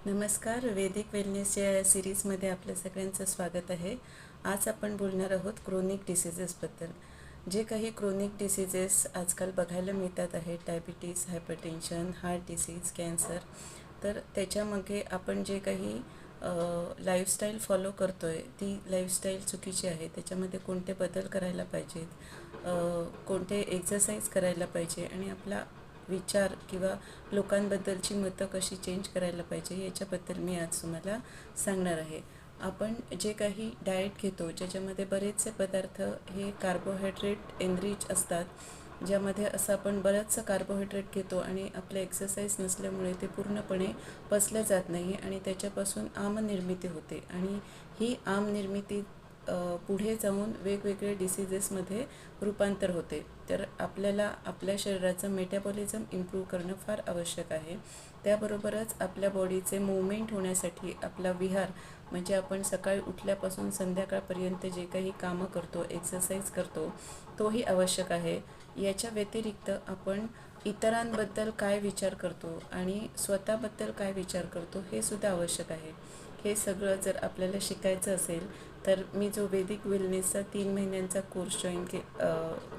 नमस्कार. वैदिक वेलनेसच्या या सिरीजमध्ये आपल्या सगळ्यांचं स्वागत आहे. आज आपण बोलणार आहोत क्रोनिक डिसीजेसबद्दल. जे काही क्रोनिक डिसीजेस आजकाल बघायला मिळतात आहेत, diabetes, hypertension, heart disease, cancer. तर त्याच्यामध्ये आपण जे काही लाईफस्टाईल फॉलो करतो आहे ती लाईफस्टाईल चुकीची आहे. त्याच्यामध्ये कोणते बदल करायला पाहिजेत, कोणते एक्सरसाइज करायला पाहिजे आणि आपला विचार किंवा लोकांबद्दलची मतं कशी चेंज करायला पाहिजे याच्याबद्दल मी आज तुम्हाला सांगणार आहे. आपण जे काही डाएट घेतो ज्याच्यामध्ये बरेचसे पदार्थ हे कार्बोहायड्रेट एनरिच असतात, ज्यामध्ये असं आपण बरंचसं कार्बोहायड्रेट घेतो आणि आपलं एक्सरसाइज नसल्यामुळे ते पूर्णपणे पचलं जात नाही आणि त्याच्यापासून आमनिर्मिती होते आणि ही आमनिर्मिती पुढे जाऊन वेगवेगळे डिसीजेसमध्ये रूपांतर होते. तर आपल्याला आपल्या शरीराचं मेटाबॉलिझम इम्प्रूव्ह करणं फार आवश्यक आहे. त्याबरोबरच आपल्या बॉडीचे मूवमेंट होण्यासाठी आपला विहार म्हणजे आपण सकाळी उठल्यापासून संध्याकाळपर्यंत जे काही कामं करतो, एक्सरसाइज करतो, तोही आवश्यक आहे. याच्या व्यतिरिक्त आपण इतरांबद्दल काय विचार करतो आणि स्वतःबद्दल काय विचार करतो हे सुद्धा आवश्यक आहे. हे सगळं जर आपल्याला शिकायचं असेल तर मी जो वैदिक वेलनेसचा 3 महिन्यांचा कोर्स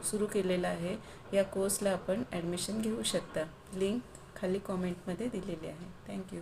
सुरू केलेला आहे, या कोर्सला आपण ॲडमिशन घेऊ शकता. लिंक खाली कॉमेंटमध्ये दिलेली आहे. थँक्यू.